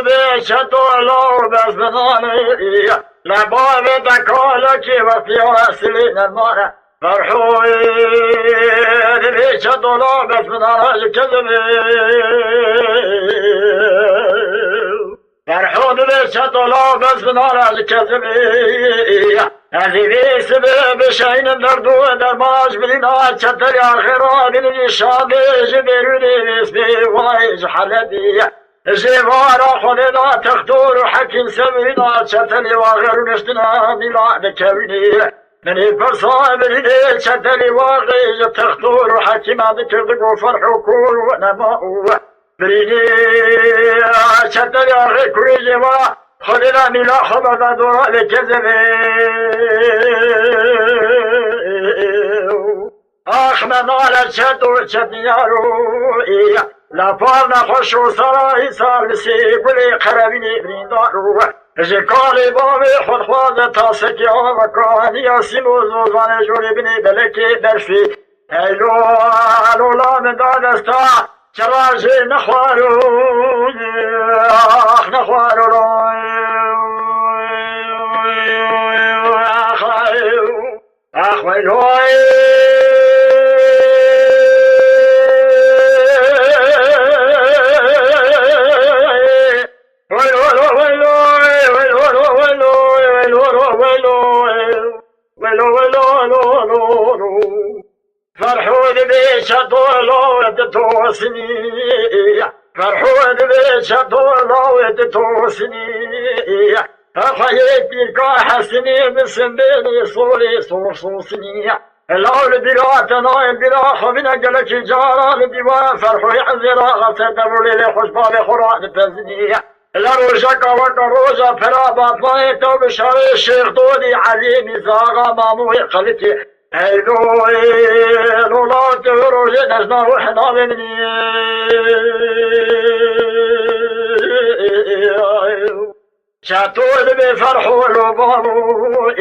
بشت الله بس بناني لباب دكالك وفياسلين المعنى فرحوي بشت الله بس بناني كذبي فرحون بشت الله بس بناني كذبي هذه بسبب شيء دردو درماج بلنا شتر آخرا بلني شامي جبروني بسبي وايج حلبي جوارا خلنا تختور حكي سبينا شتر واغر نشتنا بلا بكوني مني فرصا بلني شتر واغر تختور حكي ما ذكر فرح وكور ونماء بلني شتر آخر كل جوا خلنا ملا خبر دورا بكذبي من على الشدو شديارو لا فارنا خشو سراي سالسي قولي قربيني بريندارو جكالي بابي خود خواد تاسكي وكاني ياسيمو زوزان جوري بني بلكي برفي هلو لا من دادستا شراجي نخوارو نخوارو أخوي فرحون بشدو لو توسني فرحون بشدو لو توسني أخيت بك حسني بسنبيني صولي صوصني الأول بلاتنا بلا خبنا قلك جاران بوا فرحو يحزر غسدر لي حسبان خران بزني لروجك وكروجا فلا باطليت بشر الشيخ دودي عليمي زاغا ماموي قلتي هيلو لا تروج نجنا وحنا مني شاتول بفرحو لبابو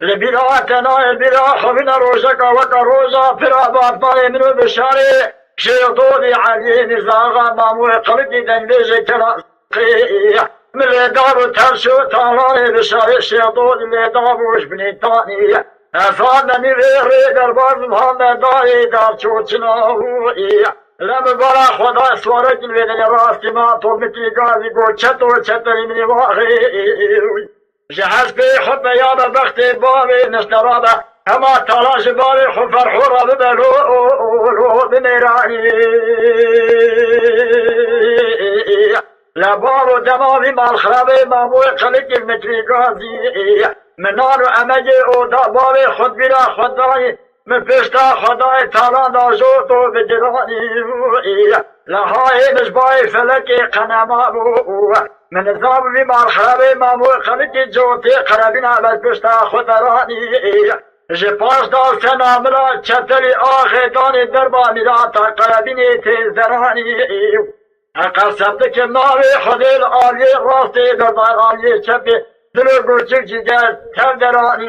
لبلاتنا البلا خبنا روجك وكروجا فلا باطلي منو بشاري شيخ دودي عليمي زاغا ماموي قلتي دنبيجي كلا من دار ترشو تالاني بشاري الشيطان اللي دابوش بني تاني أفادني غيري درباز محمد داري دار شوچناوي لما برا خدا سوارك الويدن راستي ما طولمتي قاضي قو چطو چطري مني واخي جهاز بي خب يابا بختي بابي نشترابا اما تلاش بابي خب فرحورا ببلو بميراني لبارو دماغي مال خرابي ماموي قلق المتري قاضي منارو امجي او داباوي خود بلا خداي من پشتا خدای تالا نازوتو بدراني لهاي مشباي فلكي قنما بو من الزاب بمال خرابي ماموي قلق جوتي قربنا بل پشتا خدراني جپاس دار سناملا چتري آخي داني دربا ملاتا قربيني تزدراني قصبت که ناوی خودی آلی راستی دردار آلی چپی دلو گرچک جگر تردرانی